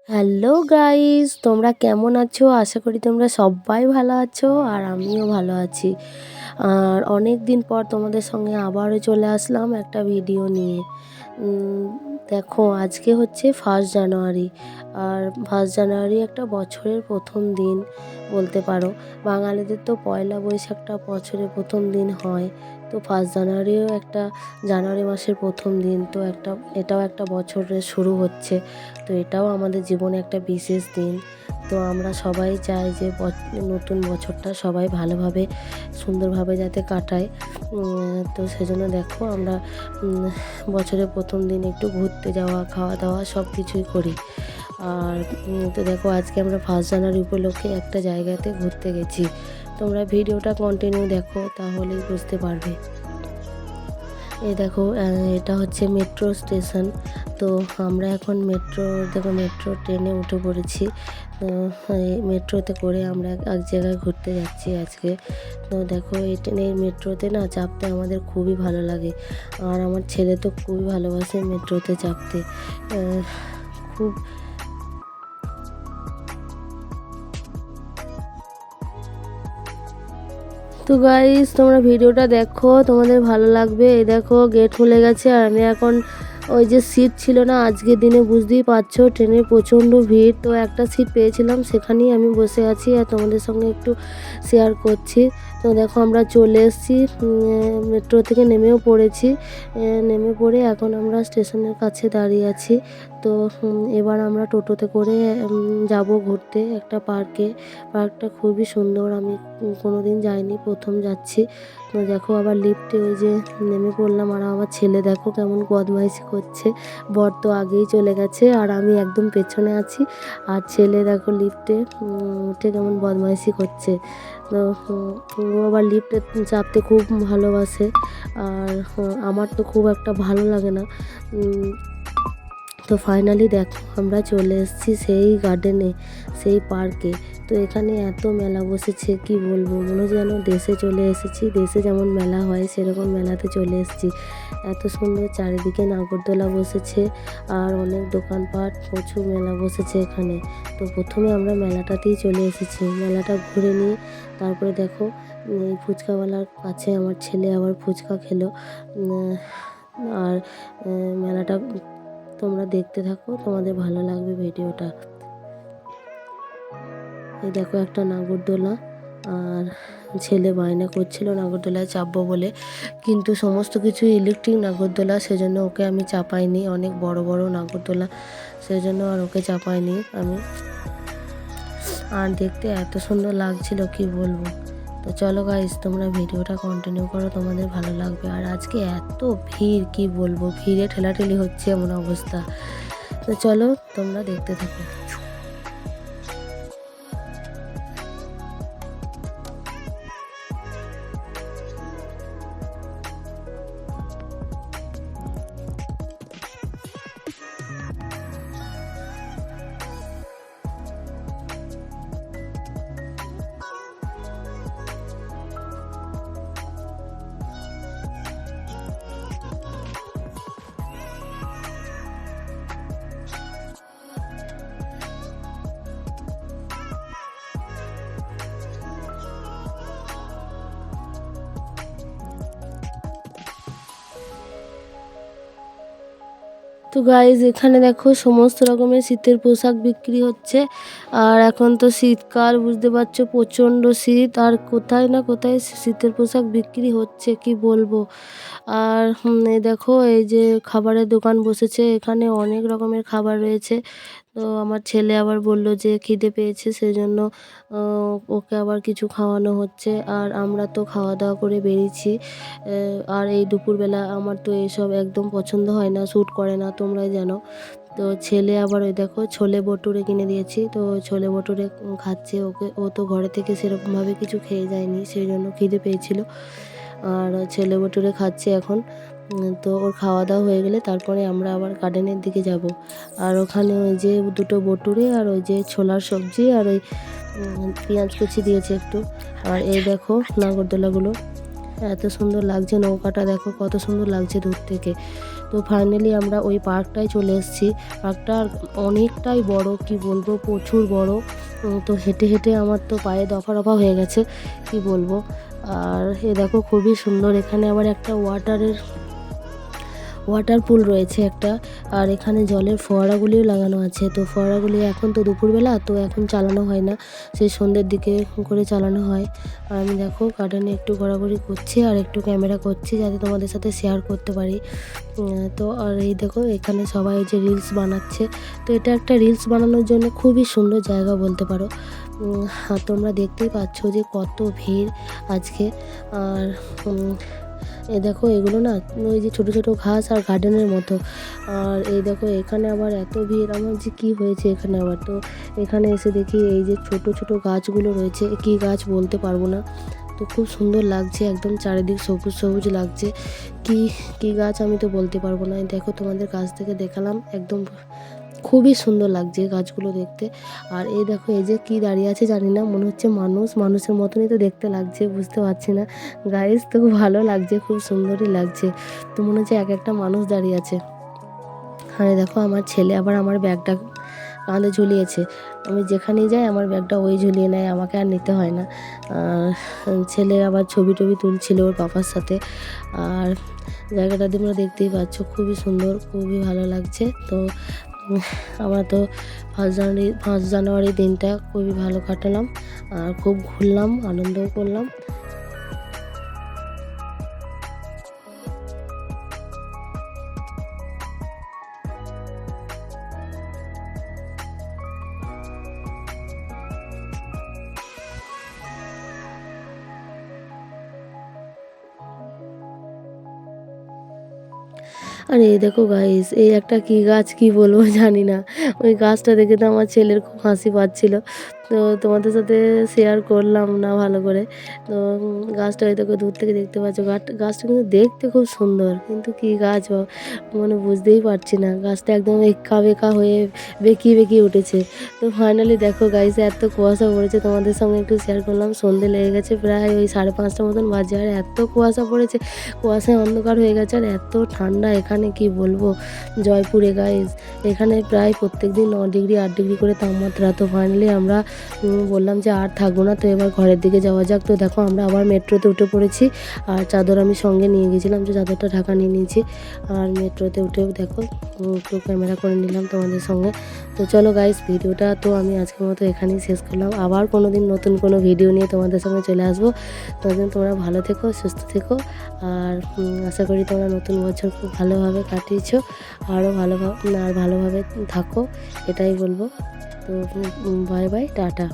Hello guys, তোমরা কেমন আছো? আশা করি তোমরা সবাই ভালো আছো আর আমিও ভালো আছি। আর অনেক দিন পর তোমাদের সঙ্গে আবারও চলে আসলাম একটা ভিডিও নিয়ে। উম, দেখো আজকে হচ্ছে 1 জানুয়ারি। আর 1 জানুয়ারি একটা বছরের প্রথম দিন বলতে পারো। বাঙালিদের তো পয়লা বৈশাখটা বছরের প্রথম দিন হয়। তো 1 জানুয়ারিও একটা জানুয়ারি মাসের প্রথম দিন, তো এটাও একটা বছরের শুরু হচ্ছে। তো এটাও আমাদের জীবনে একটা বিশেষ দিন। তো আমরা সবাই চাই যে নতুন বছরটা সবাই ভালোভাবে সুন্দরভাবে যাতে কাটায়। তো সেজন্য দেখো আমরা বছরের প্রথম দিন একটু ঘুরতে যাওয়া, খাওয়া দাওয়া সব কিছুই করি। আর তো দেখো আজকে আমরা 1 জানুয়ারি উপলক্ষে একটা জায়গাতে ঘুরতে গেছি। তোমরা ভিডিওটা কন্টিনিউ দেখো, তাহলেই বুঝতে পারবে। এই দেখো এটা হচ্ছে মেট্রো স্টেশন। তো আমরা এখন মেট্রো ট্রেনে উঠে পড়েছি। তো এই মেট্রোতে করে আমরা এক জায়গায় ঘুরতে যাচ্ছি আজকে। তো দেখো এই মেট্রোতে না চাপতে আমাদের খুবই ভালো লাগে। আর আমার ছেলে তো খুবই ভালোবাসে মেট্রোতে চাপতে। খুব তো গাইস, তোমরা ভিডিওটা দেখো, তোমাদের ভালো লাগবে। এই দেখো গেট খুলে গেছে আর আমি এখন ওই যে সিট ছিল না আজকের দিনে, বুঝতেই পারছো ট্রেনে প্রচণ্ড ভিড়, তো একটা সিট পেয়েছিলাম সেখানেই আমি বসে আছি আর তোমাদের সঙ্গে একটু শেয়ার করছি। তো দেখো আমরা চলে এসেছি, মেট্রো থেকে নেমেও পড়েছি। নেমে পড়ে এখন আমরা স্টেশনের কাছে দাঁড়িয়ে আছি। তো এবার আমরা টোটোতে করে যাব ঘুরতে একটা পার্কে। পার্কটা খুবই সুন্দর, আমি কোনো দিন যাইনি, প্রথম যাচ্ছি। তো দেখো আবার লিফটে ওই যে নেমে পড়লাম আর আমার ছেলে দেখো কেমন বদমাইশি করছে। বর তো আগেই চলে গেছে আর আমি একদম পেছনে আছি। আর ছেলে দেখো লিফটে উঠে কেমন বদমাইশি করছে। তো ও আবার লিফটে চাপতে খুব ভালোবাসে। আর আমার তো খুব একটা ভালো লাগে না। তো ফাইনালি দেখো আমরা চলে এসেছি সেই গার্ডেনে, সেই পার্কে। তো এখানে এত মেলা বসেছে কি বলবো, মনে হচ্ছে যেন দেশে চলে এসেছি। দেশে যেমন মেলা হয় সেরকম মেলাতে চলে এসেছি। এত সুন্দর চারিদিকে নাগরদোলা বসেছে আর অনেক দোকানপাট, প্রচুর মেলা বসেছে এখানে। তো প্রথমে আমরা মেলাটাতেই চলে এসেছি, মেলাটা ঘুরে নিয়ে তারপরে দেখো এই ফুচকাওয়ালার কাছে আমার ছেলে আবার ফুচকা খেলো। আর মেলাটা তোমরা দেখতে থাকো, তোমাদের ভালো লাগবে ভিডিওটা। এই দেখো একটা নাগরদোলা, আর ছেলে বায়না করছিল নাগরদোলায় চাপবো বলে, কিন্তু সমস্ত কিছু ইলেকট্রিক নাগরদোলা, সেজন্য ওকে আমি চাপাইনি। অনেক বড় বড় নাগরদোলা, সেজন্য আর ওকে চাপাইনি আমি। আর দেখতে এত সুন্দর লাগছিল কি বলবো। তো চলো গাইস, তোমরা ভিডিওটা কন্টিনিউ করো, তোমাদের ভালো লাগবে। আর আজকে এত ভিড় কি বলবো, ভিড়ে ঠেলাঠেলি হচ্ছে এমন অবস্থা। তো চলো তোমরা দেখতে থাকো। তো গাইজ এখানে দেখো সমস্ত রকমের শীতের পোশাক বিক্রি হচ্ছে। আর এখন তো শীতকাল, বুঝতে পারছো প্রচণ্ড শীত, আর কোথায় না কোথায় শীতের পোশাক বিক্রি হচ্ছে কি বলবো। আর এই দেখো এই যে খাবারের দোকান বসেছে, এখানে অনেক রকমের খাবার রয়েছে। তো আমার ছেলে আবার বলল যে খিদে পেয়েছে, সেজন্য ওকে আবার কিছু খাওয়ানো হচ্ছে। আর আমরা তো খাওয়া দাওয়া করে বেরিয়েছি। আর এই দুপুরবেলা আমার তো এসব একদম পছন্দ হয় না, শ্যুট করে না, তোমরাই জানো। তো ছেলে আবার ওই দেখো ছোলে ভটুরে কিনে দিয়েছি, তো ছোলে ভটুরে খাচ্ছে। ও তো ঘরে থেকে সেরকমভাবে কিছু খেয়ে যায়নি, সেই জন্য খিদে পেয়েছিল। আর ছেলে ভটুরে খাচ্ছে এখন। তো ওর খাওয়া দাওয়া হয়ে গেলে তারপরে আমরা আবার গার্ডেনের দিকে যাব। আর ওখানে ওই যে দুটো ভটুরে আর ওই যে ছোলার সবজি আর ওই পেঁয়াজ কুচি দিয়েছে একটু। আর এই দেখো নাগরদোলাগুলো এত সুন্দর লাগছে, নৌকাটা দেখো কত সুন্দর লাগছে দূর থেকে। তো ফাইনালি আমরা ওই পার্কটায় চলে এসেছি। পার্কটা অনেকটাই বড়, কি বলবো, প্রচুর বড়। তো হেঁটে হেঁটে আমার তো পায়ে দফা রফা হয়ে গেছে, কি বলবো। আর এ দেখো খুবই সুন্দর, এখানে আবার একটা ওয়াটার পুল রয়েছে একটা, আর এখানে জলের ফোয়ারাগুলিও লাগানো আছে। তো ফোয়ারাগুলি এখন তো দুপুরবেলা, তো এখন চালানো হয় না, সেই সন্ধ্যের দিকে করে চালানো হয়। আর আমি দেখো গার্ডেনে একটু ঘোরাঘুরি করছি আর একটু ক্যামেরা করছি যাতে তোমাদের সাথে শেয়ার করতে পারি। তো আর এই দেখো এখানে সবাই যে রিলস বানাচ্ছে, তো এটা একটা রিলস বানানোর জন্য খুবই সুন্দর জায়গা বলতে পারো। আর তোমরা দেখতেই পাচ্ছ যে কত ভিড় আজকে। আর এই দেখো এগুলো না ওই যে ছোটো ছোটো ঘাস আর গার্ডেনের মতো। আর এই দেখো এখানে আবার এত ভিড়, আমার যে কী হয়েছে এখানে আবার। তো এখানে এসে দেখি এই যে ছোট ছোট গাছগুলো রয়েছে, কী গাছ বলতে পারবো না। তো খুব সুন্দর লাগছে, একদম চারিদিক সবুজ সবুজ লাগছে। কী কী গাছ আমি তো বলতে পারবো না। দেখো তোমাদের কাছ থেকে দেখালাম, একদম খুবই সুন্দর লাগছে গাছগুলো দেখতে। আর এই দেখো এই যে কী দাঁড়িয়ে আছে জানি না, মনে হচ্ছে মানুষের মতনই তো দেখতে লাগছে, বুঝতে পারছি না গাইস। তো খুব ভালো লাগছে, খুব সুন্দরই লাগছে। তো মনে হচ্ছে এক একটা মানুষ দাঁড়িয়ে আছে। আর দেখো আমার ছেলে আবার আমার ব্যাগটা কাঁধে ঝুলিয়েছে। আমি যেখানেই যাই আমার ব্যাগটা ওই ঝুলিয়ে নেয়, আমাকে আর নিতে হয় না। ছেলে আবার ছবি টবি তুলছিল ওর পাপার সাথে। আর জায়গাটা তোমরা দেখতেই পাচ্ছ, খুবই সুন্দর, খুবই ভালো লাগছে। তো আমরা তো ফার্স্ট জানুয়ারি দিনটা খুবই ভালো কাটালাম, আর খুব ঘুরলাম, আনন্দও করলাম। আর এই দেখো গাইস, এই একটা কী গাছ, কি বলবো জানি না। ওই গাছটা দেখে তো আমার ছেলের খুব হাসি পাচ্ছিল। তো তোমাদের সাথে শেয়ার করলাম না ভালো করে। তো গাছটা ওই দেখো দূর থেকে দেখতে পাচ্ছ, গাছটা কিন্তু দেখতে খুব সুন্দর, কিন্তু কী গাছ মানে বুঝতেই পারছি না। গাছটা একদম এক্কা বেঁকা হয়ে বেঁকিয়ে বেঁকিয়ে উঠেছে। তো ফাইনালি দেখো গাইস, এত কুয়াশা পড়েছে, তোমাদের সঙ্গে একটু শেয়ার করলাম। সন্ধে লেগে গেছে, প্রায় ওই 5:30 মতন বাজে, আর এত কুয়াশা পড়েছে, কুয়াশায় অন্ধকার হয়ে গেছে, আর এত ঠান্ডা এখানে, কি বলবো। জয়পুরে গাইস, এখানে প্রায় প্রত্যেকদিন 9 ডিগ্রি 8 ডিগ্রি করে তাপমাত্রা। তো ফাইনালি আমরা বললাম যে আর থাকবো না, তো এবার ঘরের দিকে যাওয়া যাক। তো দেখো আমরা আবার মেট্রোতে উঠে পড়েছি, আর চাদর আমি সঙ্গে নিয়ে গেছিলাম, যে চাদরটা ঢাকা নিয়ে নিয়েছি। আর মেট্রোতে উঠেও দেখো একটু ক্যামেরা করে নিলাম তোমাদের সঙ্গে। তো চলো গাইস, ভিডিওটা তো আমি আজকের মতো এখানেই শেষ করলাম। আবার কোনো দিন নতুন কোনো ভিডিও নিয়ে তোমাদের সঙ্গে চলে আসবো। ততদিন তোমরা ভালো থেকো, সুস্থ থেকো। আর আশা করি তোমরা নতুন বছর খুব ভালোভাবে কাটিয়েছো, আরও ভালোভাবে থাকো, এটাই বলবো। তো বাই বাই, টাটা।